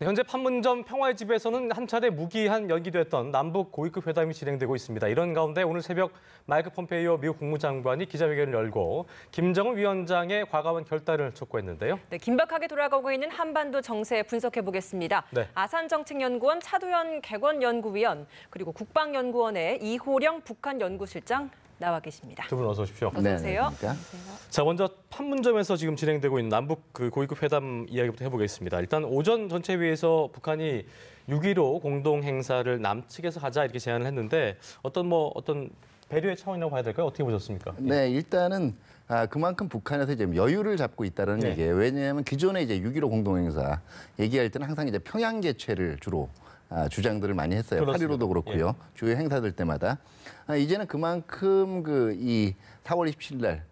현재 판문점 평화의 집에서는 한 차례 무기한 연기됐던 남북 고위급 회담이 진행되고 있습니다. 이런 가운데 오늘 새벽 마이크 폼페이오 미국 국무장관이 기자회견을 열고 김정은 위원장의 과감한 결단을 촉구했는데요. 네, 긴박하게 돌아가고 있는 한반도 정세 분석해보겠습니다. 네. 아산정책연구원 차도현 객원연구위원 그리고 국방연구원의 이호령 북한연구실장 나와 계십니다. 두 분 어서 오십시오. 어서 오세요. 자, 먼저 판문점에서 지금 진행되고 있는 남북 고위급 회담 이야기부터 해보겠습니다. 일단 오전 전체회의에서 북한이 6.15 공동 행사를 남측에서 하자 이렇게 제안을 했는데 어떤 배려의 차원이라고 봐야 될까요? 어떻게 보셨습니까? 네, 일단은 그만큼 북한에서 이제 여유를 잡고 있다는 네. 얘기예요. 왜냐하면 기존에 이제 6.15 공동 행사 얘기할 때는 항상 이제 평양 개최를 주로 주장들을 많이 했어요. 그렇습니다. 8.15도 그렇고요. 예. 주요 행사들 때마다 이제는 그만큼 이 4월 27일 날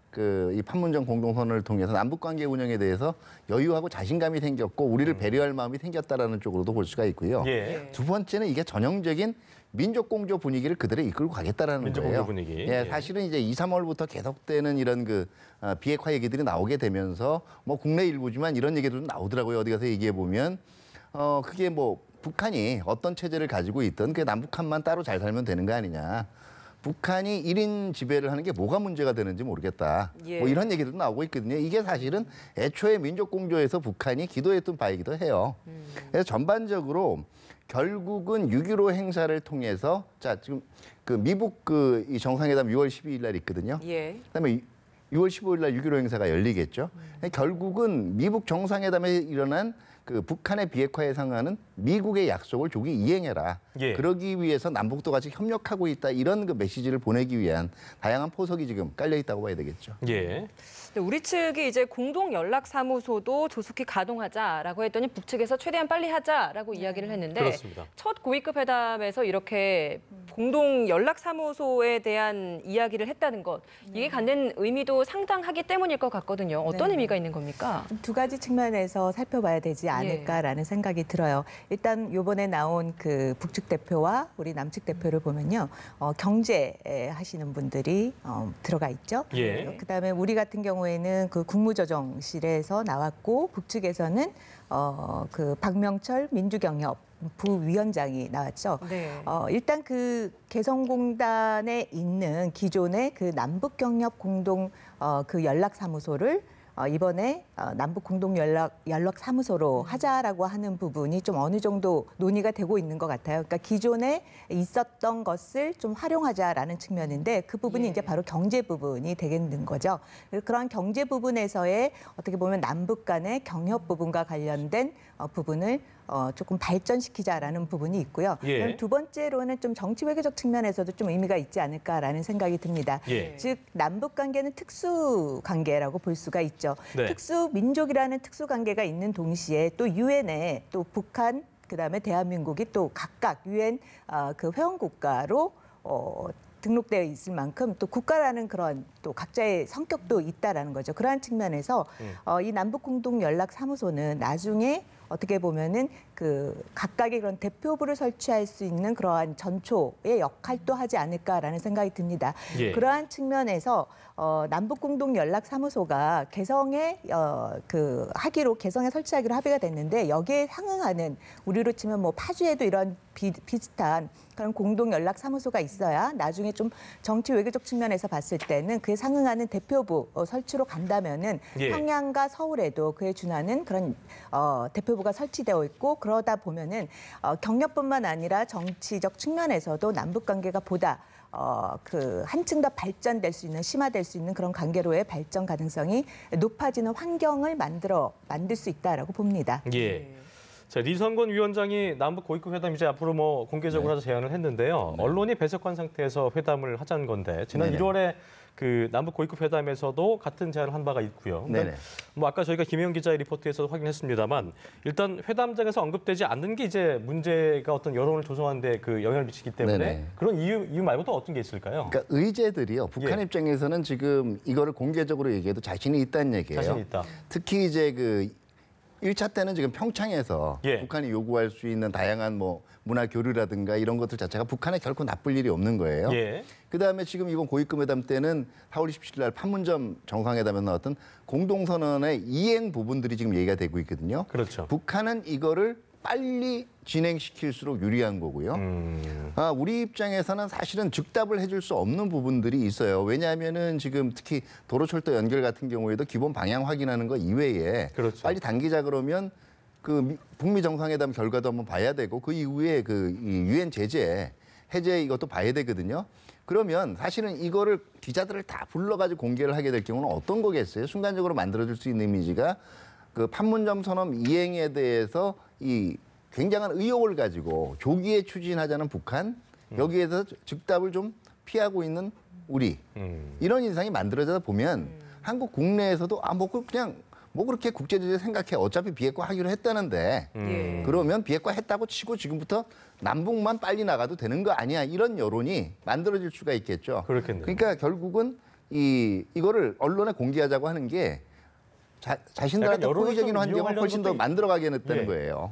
이 판문점 공동선언을 통해서 남북 관계 운영에 대해서 여유하고 자신감이 생겼고 우리를 배려할 마음이 생겼다라는 쪽으로도 볼 수가 있고요. 예. 두 번째는 이게 전형적인 민족 공조 분위기를 그대로 이끌고 가겠다라는 민족 거예요. 공조 분위기. 예, 사실은 이제 2, 3월부터 계속되는 이런 비핵화 얘기들이 나오게 되면서 국내 일부지만 이런 얘기들도 나오더라고요. 어디 가서 얘기해 보면 그게 북한이 어떤 체제를 가지고 있든 그 남북한만 따로 잘 살면 되는 거 아니냐. 북한이 1인 지배를 하는 게 뭐가 문제가 되는지 모르겠다. 예. 이런 얘기들도 나오고 있거든요. 이게 사실은 애초에 민족공조에서 북한이 기도했던 바이기도 해요. 그래서 전반적으로 결국은 6.15 행사를 통해서 지금 미국 이 정상회담 6월 12일 날 있거든요. 예. 그다음에 6월 15일 날 6.15 행사가 열리겠죠. 결국은 미국 정상회담에 일어난 북한의 비핵화에 상하는 미국의 약속을 조기 이행해라. 예. 그러기 위해서 남북도 같이 협력하고 있다. 이런 메시지를 보내기 위한 다양한 포석이 지금 깔려 있다고 봐야 되겠죠. 예. 우리 측이 이제 공동연락사무소도 조속히 가동하자라고 했더니 북측에서 최대한 빨리 하자라고 이야기를 했는데 그렇습니다. 첫 고위급 회담에서 이렇게 공동연락사무소에 대한 이야기를 했다는 것 이게 갖는 의미도 상당하기 때문일 것 같거든요. 어떤 네. 의미가 있는 겁니까? 두 가지 측면에서 살펴봐야 되지 않을까라는 생각이 들어요. 일단 이번에 나온 그 북측 대표와 우리 남측 대표를 보면요, 경제 하시는 분들이 들어가 있죠. 예. 그다음에 우리 같은 경우에는 그 국무조정실에서 나왔고 북측에서는 그 박명철 민주경협 부위원장이 나왔죠. 네. 일단 그 개성공단에 있는 기존의 그 남북경협 공동 그 연락사무소를 이번에 남북 공동 연락사무소로 하자라고 하는 부분이 좀 어느 정도 논의가 되고 있는 것 같아요. 그러니까 기존에 있었던 것을 좀 활용하자라는 측면인데 그 부분이 이제 바로 경제 부분이 되겠는 거죠. 그런 경제 부분에서의 어떻게 보면 남북 간의 경협 부분과 관련된 부분을 조금 발전시키자라는 부분이 있고요. 예. 두 번째로는 좀 정치 외교적 측면에서도 좀 의미가 있지 않을까라는 생각이 듭니다. 예. 즉 남북 관계는 특수 관계라고 볼 수가 있죠. 네. 특수 민족이라는 특수 관계가 있는 동시에 또 유엔에 또 북한 그다음에 대한민국이 또 각각 유엔 그 회원 국가로 등록되어 있을 만큼 또 국가라는 그런 또 각자의 성격도 있다라는 거죠. 그러한 측면에서 이 남북 공동 연락 사무소는 나중에 어떻게 보면은 그 각각의 그런 대표부를 설치할 수 있는 그러한 전초의 역할도 하지 않을까라는 생각이 듭니다. 예. 그러한 측면에서 남북 공동 연락 사무소가 개성에 개성에 설치하기로 합의가 됐는데 여기에 상응하는 우리로 치면 파주에도 이런 비슷한 그런 공동 연락 사무소가 있어야 나중에 좀 정치 외교적 측면에서 봤을 때는 그에 상응하는 대표부 설치로 간다면은 예. 평양과 서울에도 그에 준하는 그런 대표부가 설치되어 있고 그러다 보면은 경협뿐만 아니라 정치적 측면에서도 남북 관계가 보다 한층 더 발전될 수 있는 심화될 수 있는 그런 관계로의 발전 가능성이 높아지는 환경을 만들 수 있다라고 봅니다. 예. 자, 리성건 위원장이 남북 고위급 회담 이제 앞으로 공개적으로 하자 제안을 했는데요. 언론이 배석한 상태에서 회담을 하자는 건데 지난 1월에 그 남북 고위급 회담에서도 같은 제안을 한 바가 있고요. 네네. 아까 저희가 김혜영 기자의 리포트에서 확인했습니다만 일단 회담장에서 언급되지 않는 게 이제 문제가 어떤 여론을 조성하는 데 그 영향을 미치기 때문에 네네. 그런 이유 말고 또 어떤 게 있을까요? 그러니까 의제들이요. 북한 예. 입장에서는 지금 이거를 공개적으로 얘기해도 자신이 있다는 얘기예요. 자신 있다. 특히 이제 1차 때는 지금 평창에서 예. 북한이 요구할 수 있는 다양한 문화 교류라든가 이런 것들 자체가 북한에 결코 나쁠 일이 없는 거예요. 예. 그다음에 지금 이번 고위급 회담 때는 4월 27일 날 판문점 정상회담에 나왔던 공동선언의 이행 부분들이 지금 얘기가 되고 있거든요. 그렇죠. 북한은 이거를 빨리 진행시킬수록 유리한 거고요. 우리 입장에서는 사실은 즉답을 해줄 수 없는 부분들이 있어요. 왜냐하면은 지금 특히 도로철도 연결 같은 경우에도 기본 방향 확인하는 거 이외에 그렇죠. 빨리 당기자 그러면 그 북미 정상회담 결과도 한번 봐야 되고 그 이후에 그 유엔 제재 해제 이것도 봐야 되거든요. 그러면 사실은 이거를 기자들을 다 불러가지고 공개를 하게 될 경우는 어떤 거겠어요? 순간적으로 만들어줄 수 있는 이미지가 그 판문점 선언 이행에 대해서 이 굉장한 의혹을 가지고 조기에 추진하자는 북한, 여기에 대해서 즉답을 좀 피하고 있는 우리, 이런 인상이 만들어지다 보면 한국 국내에서도 그냥 그렇게 국제제재 생각해 어차피 비핵화 하기로 했다는데 예. 그러면 비핵화 했다고 치고 지금부터 남북만 빨리 나가도 되는 거 아니야, 이런 여론이 만들어질 수가 있겠죠. 그렇겠네요. 그러니까 결국은 이거를 언론에 공개하자고 하는 게 자신들한테 약간 여론을 호의적인 좀 환경을 이용하려는 훨씬 더 것도 만들어가게 했다는 예. 거예요.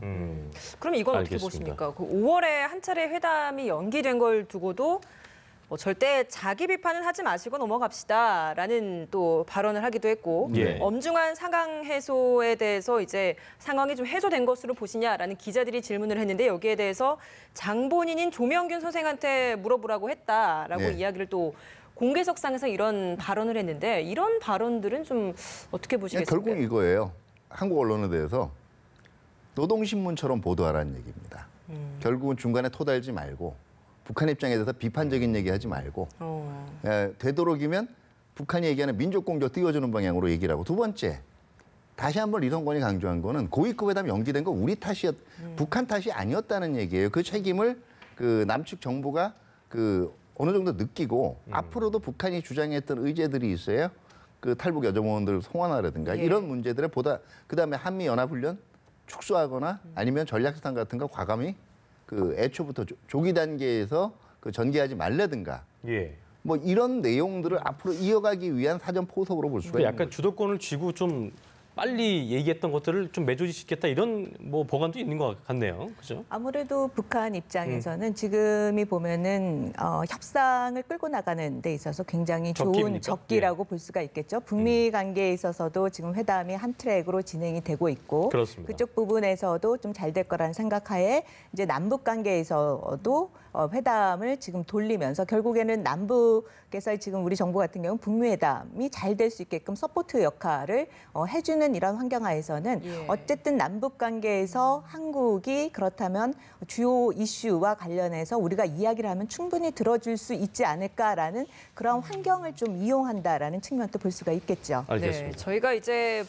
그럼 이건 어떻게 알겠습니다. 보십니까? 그 5월에 한 차례 회담이 연기된 걸 두고도 절대 자기 비판은 하지 마시고 넘어갑시다라는 또 발언을 하기도 했고 예. 엄중한 상황 해소에 대해서 이제 상황이 좀 해소된 것으로 보시냐라는 기자들이 질문을 했는데 여기에 대해서 장본인인 조명균 선생한테 물어보라고 했다라고 네. 이야기를 또 공개석상에서 이런 발언을 했는데 이런 발언들은 좀 어떻게 보시겠습니까? 결국 이거예요. 한국 언론에 대해서 노동신문처럼 보도하라는 얘기입니다. 결국은 중간에 토달지 말고 북한 입장에 대해서 비판적인 얘기하지 말고 되도록이면 북한이 얘기하는 민족공조 띄워주는 방향으로 얘기를 하고, 두 번째 다시 한번 리성권이 강조한 거는 고위급 회담 연기된 거 우리 탓이었, 북한 탓이 아니었다는 얘기예요. 그 책임을 그 남측 정부가 그 어느 정도 느끼고 앞으로도 북한이 주장했던 의제들이 있어요. 그 탈북 여정원들 송환하라든가 예. 이런 문제들에 보다, 그다음에 한미 연합훈련 축소하거나 아니면 전략수탄 같은 거 과감히 그 애초부터 조기 단계에서 그 전개하지 말라든가 예. 뭐 이런 내용들을 앞으로 이어가기 위한 사전 포석으로 볼 수가 그러니까 있는 약간 거죠. 주도권을 쥐고 좀 빨리 얘기했던 것들을 좀 매조지시켰다 이런 뭐 보관도 있는 것 같네요. 그죠? 아무래도 북한 입장에서는 지금이 보면은 협상을 끌고 나가는 데 있어서 굉장히 좋은 적기입니까? 적기라고 볼 수가 있겠죠. 북미 관계에 있어서도 지금 회담이 한 트랙으로 진행이 되고 있고 그렇습니다. 그쪽 부분에서도 좀 잘 될 거라는 생각하에 이제 남북 관계에서도 회담을 지금 돌리면서 결국에는 남북에서 지금 우리 정부 같은 경우는 북미 회담이 잘 될 수 있게끔 서포트 역할을 해주는 이런 환경하에서는 예. 어쨌든 남북 관계에서 한국이 그렇다면 주요 이슈와 관련해서 우리가 이야기를 하면 충분히 들어줄 수 있지 않을까라는 그런 환경을 좀 이용한다라는 측면도 볼 수가 있겠죠. 알겠습니다. 네, 저희가 이제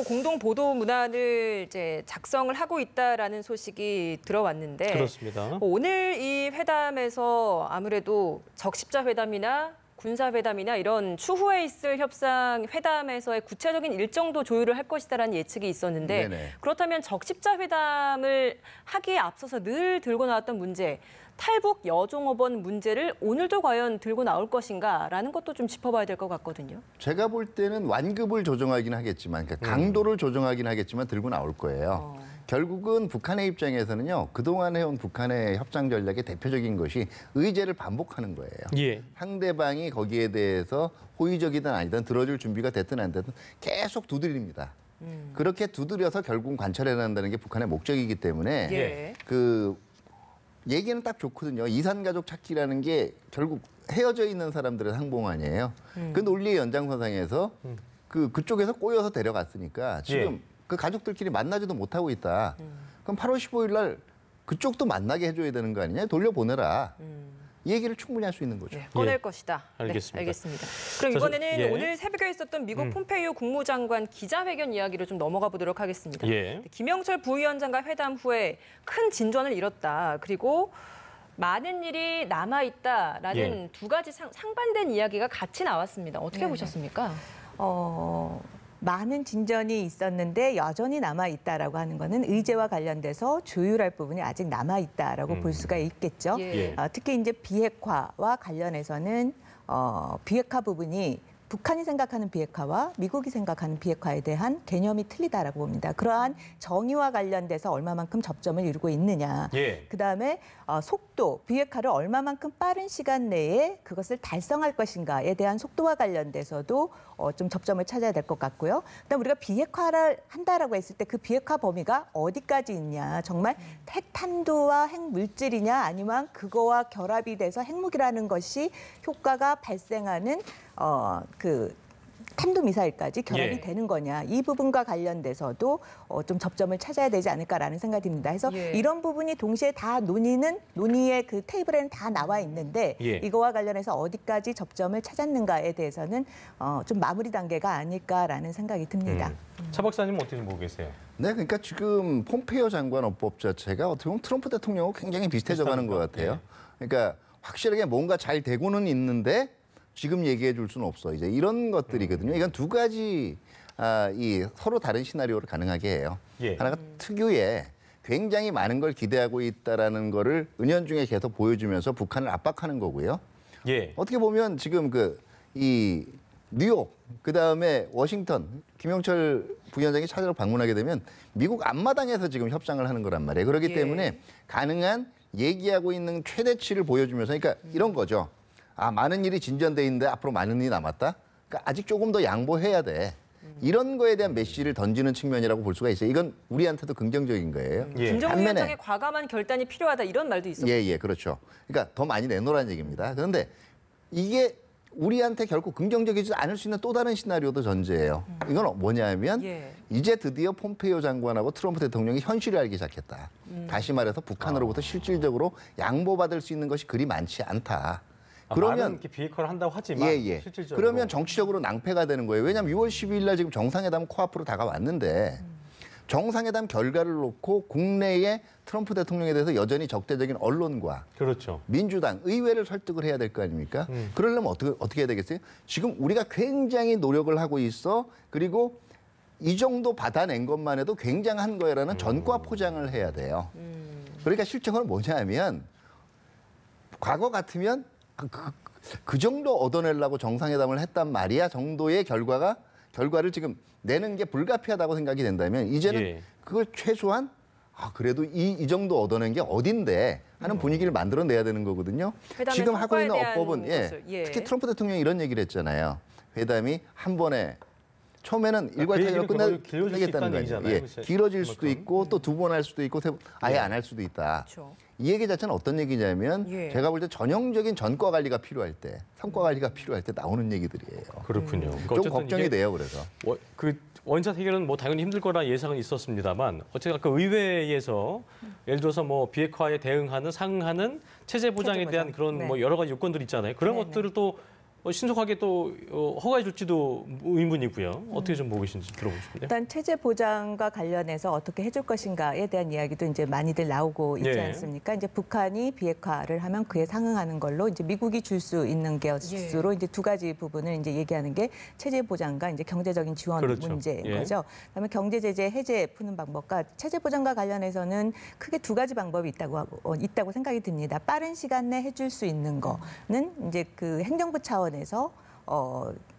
공동 보도 문안을 이제 작성을 하고 있다라는 소식이 들어왔는데 그렇습니다. 오늘 이 회담에서 아무래도 적십자 회담이나 군사회담이나 이런 추후에 있을 협상 회담에서의 구체적인 일정도 조율을 할 것이다라는 예측이 있었는데 네네. 그렇다면 적십자 회담을 하기에 앞서서 늘 들고 나왔던 문제, 탈북 여종업원 문제를 오늘도 과연 들고 나올 것인가라는 것도 좀 짚어봐야 될 것 같거든요. 제가 볼 때는 완급을 조정하긴 하겠지만, 그러니까 강도를 조정하긴 하겠지만 들고 나올 거예요. 결국은 북한의 입장에서는요, 그동안 해온 북한의 협상 전략의 대표적인 것이 의제를 반복하는 거예요. 예. 상대방이 거기에 대해서 호의적이든 아니든 들어줄 준비가 됐든 안 됐든 계속 두드립니다. 그렇게 두드려서 결국은 관철해낸다는 게 북한의 목적이기 때문에 예. 그 얘기는 딱 좋거든요. 이산가족 찾기라는 게 결국 헤어져 있는 사람들의 상봉 아니에요. 그 논리의 연장선상에서 그쪽에서 꼬여서 데려갔으니까 지금 그 가족들끼리 만나지도 못하고 있다. 그럼 8월 15일 날 그쪽도 만나게 해줘야 되는 거 아니냐? 돌려보내라. 이 얘기를 충분히 할 수 있는 거죠. 네, 꺼낼 예. 것이다. 알겠습니다. 네, 알겠습니다. 그럼 자, 이번에는 예. 오늘 새벽에 있었던 미국 폼페이오 국무장관 기자회견 이야기로 좀 넘어가 보도록 하겠습니다. 예. 김영철 부위원장과 회담 후에 큰 진전을 이뤘다. 그리고 많은 일이 남아있다라는 예. 두 가지 상반된 이야기가 같이 나왔습니다. 어떻게 네네. 보셨습니까? 많은 진전이 있었는데 여전히 남아 있다라고 하는 거는 의제와 관련돼서 조율할 부분이 아직 남아 있다라고 볼 수가 있겠죠. 예. 예. 특히 이제 비핵화와 관련해서는 비핵화 부분이 북한이 생각하는 비핵화와 미국이 생각하는 비핵화에 대한 개념이 틀리다라고 봅니다. 그러한 정의와 관련돼서 얼마만큼 접점을 이루고 있느냐. 예. 그다음에 속도, 비핵화를 얼마만큼 빠른 시간 내에 그것을 달성할 것인가에 대한 속도와 관련돼서도 좀 접점을 찾아야 될 것 같고요. 그다음 우리가 비핵화를 한다라고 했을 때 그 비핵화 범위가 어디까지 있냐. 정말 핵탄두와 핵물질이냐 아니면 그거와 결합이 돼서 핵무기라는 것이 효과가 발생하는 그 탄도미사일까지 결합이 예. 되는 거냐. 이 부분과 관련돼서도 좀 접점을 찾아야 되지 않을까라는 생각이 듭니다. 그래서 예. 이런 부분이 동시에 다 논의의 그 테이블에는 다 나와 있는데 예. 이거와 관련해서 어디까지 접점을 찾았는가에 대해서는 좀 마무리 단계가 아닐까라는 생각이 듭니다. 차 박사님은 어떻게 좀 보고 계세요? 네, 그러니까 지금 폼페이오 장관 어법 자체가 어떻게 보면 트럼프 대통령하고 굉장히 비슷해져 가는 것 같아요. 그러니까 확실하게 뭔가 잘 되고는 있는데 지금 얘기해 줄 수는 없어. 이제 이런 것들이거든요. 이건 두 가지 이 서로 다른 시나리오를 가능하게 해요. 예. 하나가 특유의 굉장히 많은 걸 기대하고 있다라는 거를 은연중에 계속 보여주면서 북한을 압박하는 거고요. 예. 어떻게 보면 지금 이 뉴욕 그다음에 워싱턴 김영철 부위원장이 찾으러 방문하게 되면 미국 앞마당에서 지금 협상을 하는 거란 말이에요. 그렇기 예. 때문에 가능한 얘기하고 있는 최대치를 보여주면서 그러니까 이런 거죠. 많은 일이 진전돼 있는데 앞으로 많은 일이 남았다. 그러니까 아직 조금 더 양보해야 돼. 이런 거에 대한 메시지를 던지는 측면이라고 볼 수가 있어요. 이건 우리한테도 긍정적인 거예요. 예. 김정은 반면에- 위원장의 과감한 결단이 필요하다 이런 말도 있었고. 예, 그렇죠. 그러니까 더 많이 내놓으라는 얘기입니다. 그런데 이게 우리한테 결코 긍정적이지 않을 수 있는 또 다른 시나리오도 전제예요. 이건 뭐냐면 예. 이제 드디어 폼페이오 장관하고 트럼프 대통령이 현실을 알기 시작했다. 다시 말해서 북한으로부터 실질적으로 양보받을 수 있는 것이 그리 많지 않다. 말은 그러면 이렇게 비핵화를 한다고 하지만 실질적으로 그러면 정치적으로 낭패가 되는 거예요. 왜냐하면 6월 12일 날 지금 정상회담 코앞으로 다가왔는데 정상회담 결과를 놓고 국내에 트럼프 대통령에 대해서 여전히 적대적인 언론과 그렇죠. 민주당, 의회를 설득을 해야 될 거 아닙니까? 그러려면 어떻게 해야 되겠어요? 지금 우리가 굉장히 노력을 하고 있어. 그리고 이 정도 받아낸 것만 해도 굉장한 거야라는 전과 포장을 해야 돼요. 그러니까 실정은 뭐냐면 과거 같으면 그 정도 얻어내려고 정상회담을 했단 말이야 정도의 결과를 지금 내는 게 불가피하다고 생각이 된다면 이제는 예. 그걸 최소한 그래도 이 정도 얻어낸 게 어딘데 하는 분위기를 만들어내야 되는 거거든요. 회담의 지금 하고 있는 성과에 대한 어법은 것을, 예. 특히 트럼프 대통령이 이런 얘기를 했잖아요. 회담이 한 번에 처음에는 그 일괄적으로 얘기는 그걸 길어질 수 끝내겠다는 있다는 거예요. 얘기잖아요. 예, 그치? 길어질 수도 그만큼. 있고 또 두 번 할 수도 있고 아예 안 할 수도 있다. 그렇죠. 이 얘기 자체는 어떤 얘기냐면 예. 제가 볼 때 전형적인 전과 관리가 필요할 때, 성과 관리가 필요할 때 나오는 얘기들이에요. 그렇군요. 그러니까 좀 어쨌든 걱정이 이게 돼요. 그래서. 그 원샷 해결은 뭐 당연히 힘들 거라 예상은 있었습니다만 어쨌든 아까 의회에서 예를 들어서 뭐 비핵화에 대응하는 상응하는 체제 보장에 체제 대한 보장. 그런 네. 뭐 여러 가지 요건들이 있잖아요. 그런 네네. 것들을 또 신속하게 또 허가해 줄지도 의문이고요. 어떻게 좀 보고 계신지 들어보고 싶은데요. 일단 체제 보장과 관련해서 어떻게 해줄 것인가에 대한 이야기도 이제 많이들 나오고 있지 예. 않습니까? 이제 북한이 비핵화를 하면 그에 상응하는 걸로 이제 미국이 줄 수 있는 것으로 이제 두 가지 부분을 이제 얘기하는 게 체제 보장과 이제 경제적인 지원 그렇죠. 문제인 예. 거죠. 그다음에 경제 제재 해제 푸는 방법과 체제 보장과 관련해서는 크게 두 가지 방법이 있다고 생각이 듭니다. 빠른 시간 내 해줄 수 있는 거는 이제 그 행정부 차원에서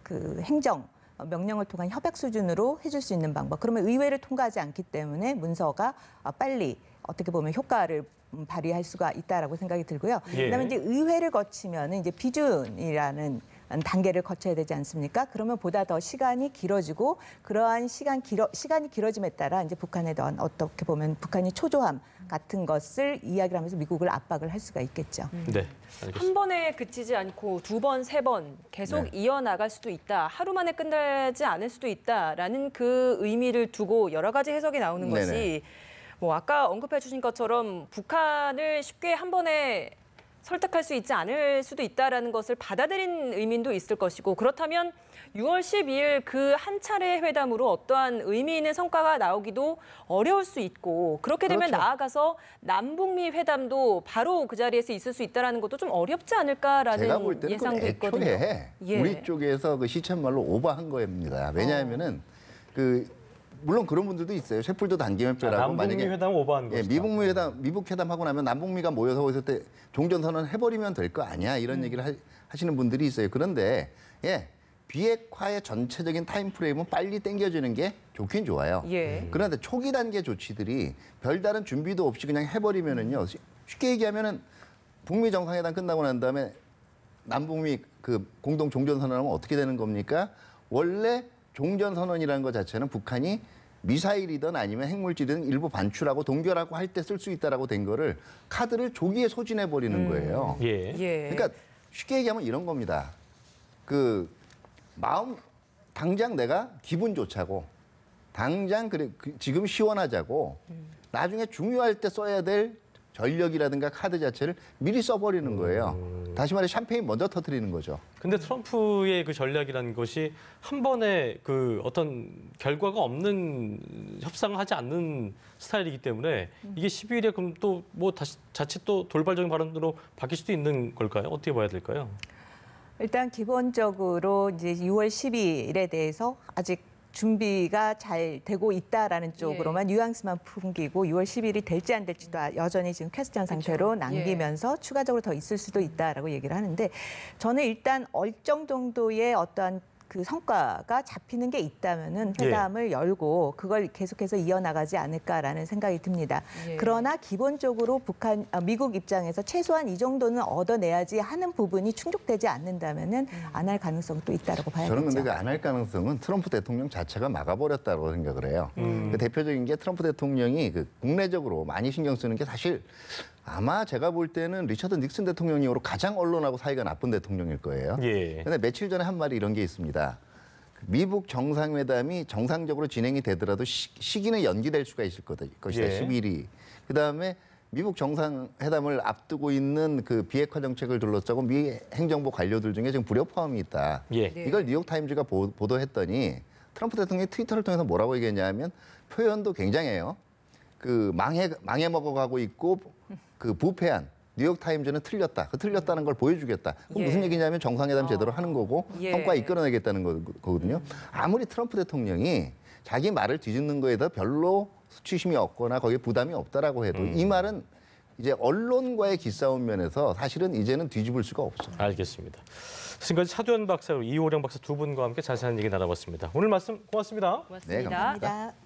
그 행정 명령을 통한 협약 수준으로 해줄 수 있는 방법. 그러면 의회를 통과하지 않기 때문에 문서가 빨리 어떻게 보면 효과를 발휘할 수가 있다라고 생각이 들고요. 예. 그다음에 이제 의회를 거치면 이제 비준이라는 단계를 거쳐야 되지 않습니까? 그러면 보다 더 시간이 길어지고 그러한 시간이 길어짐에 따라 이제 북한에 대한 어떻게 보면 북한이 초조함 같은 것을 이야기를 하면서 미국을 압박을 할 수가 있겠죠. 네. 알겠습니다. 한 번에 그치지 않고 두 번, 세 번 계속 네. 이어나갈 수도 있다. 하루 만에 끝나지 않을 수도 있다라는 그 의미를 두고 여러 가지 해석이 나오는 네네. 것이 뭐 아까 언급해 주신 것처럼 북한을 쉽게 한 번에 설득할 수 있지 않을 수도 있다라는 것을 받아들인 의미도 있을 것이고 그렇다면 6월 12일 그 한 차례 회담으로 어떠한 의미 있는 성과가 나오기도 어려울 수 있고 그렇게 되면 그렇죠. 나아가서 남북미 회담도 바로 그 자리에서 있을 수 있다는 것도 좀 어렵지 않을까라는 제가 볼 때는 예상도 있거든요. 애초에 예. 우리 쪽에서 그 시쳇말로 오버한 겁니다. 왜냐하면은 물론 그런 분들도 있어요. 쇠풀도 당기면 빼라고 남북미 만약에 회담 오버한 예, 것이다. 미국 회담하고 나면 남북미가 모여서 있을 때 종전선언 해버리면 될 거 아니야 이런 얘기를 하시는 분들이 있어요. 그런데 비핵화의 전체적인 타임 프레임은 빨리 당겨지는 게 좋긴 좋아요. 예. 그런데 초기 단계 조치들이 별다른 준비도 없이 그냥 해버리면은요. 쉽게 얘기하면은 북미 정상회담 끝나고 난 다음에 남북미 그 공동 종전선언하면 어떻게 되는 겁니까? 원래 종전선언이라는 것 자체는 북한이 미사일이든 아니면 핵물질이든 일부 반출하고 동결하고 할 때 쓸 수 있다라고 된 거를 카드를 조기에 소진해 버리는 거예요. 예. 예. 그러니까 쉽게 얘기하면 이런 겁니다. 그 마음 당장 내가 기분 좋자고 당장 그래 지금 시원하자고 나중에 중요할 때 써야 될 전력이라든가 카드 자체를 미리 써버리는 거예요. 다시 말해 샴페인 먼저 터뜨리는 거죠. 근데 트럼프의 그 전략이라는 것이 한 번에 그 어떤 결과가 없는 협상을 하지 않는 스타일이기 때문에 이게 12일에 그럼 또 뭐 다시 자칫 또 돌발적인 발언으로 바뀔 수도 있는 걸까요? 어떻게 봐야 될까요? 일단 기본적으로 이제 6월 12일에 대해서 아직 준비가 잘 되고 있다라는 쪽으로만 뉘앙스만 풍기고 6월 10일이 될지 안 될지도 여전히 지금 퀘스천 상태로 남기면서 추가적으로 더 있을 수도 있다라고 얘기를 하는데 저는 일단 일정 정도의 어떠한 그 성과가 잡히는 게 있다면은 회담을 열고 그걸 계속해서 이어나가지 않을까라는 생각이 듭니다. 예. 그러나 기본적으로 미국 입장에서 최소한 이 정도는 얻어내야지 하는 부분이 충족되지 않는다면은 안 할 가능성도 있다라고 봐야겠죠. 저는 근데 그 안 할 가능성은 트럼프 대통령 자체가 막아버렸다고 생각을 해요. 그 대표적인 게 트럼프 대통령이 그 국내적으로 많이 신경 쓰는 게 사실 아마 제가 볼 때는 리처드 닉슨 대통령 이후로 가장 언론하고 사이가 나쁜 대통령일 거예요. 예. 그런데 며칠 전에 한 말이 이런 게 있습니다. 미북 정상회담이 정상적으로 진행이 되더라도 시기는 연기될 수가 있을 것이다. 예. 11일이. 그다음에 미북 정상회담을 앞두고 있는 그 비핵화 정책을 둘러싸고 미 행정부 관료들 중에 지금 불협화음이 있다. 예. 이걸 뉴욕타임즈가 보도했더니 트럼프 대통령이 트위터를 통해서 뭐라고 얘기했냐면 표현도 굉장해요. 그 망해 먹어가고 있고 그 부패한 뉴욕타임즈는 틀렸다. 그 틀렸다는 걸 보여주겠다. 그건 무슨 얘기냐면 정상회담 제대로 하는 거고 성과 이끌어내겠다는 거거든요. 아무리 트럼프 대통령이 자기 말을 뒤집는 거에 대해 별로 수치심이 없거나 거기에 부담이 없다라고 해도 이 말은 이제 언론과의 기싸움 면에서 사실은 이제는 뒤집을 수가 없어요. 알겠습니다. 지금까지 차두현 박사, 이호령 박사 두 분과 함께 자세한 얘기 나눠봤습니다. 오늘 말씀 고맙습니다. 고맙습니다. 네, 감사합니다. 감사합니다.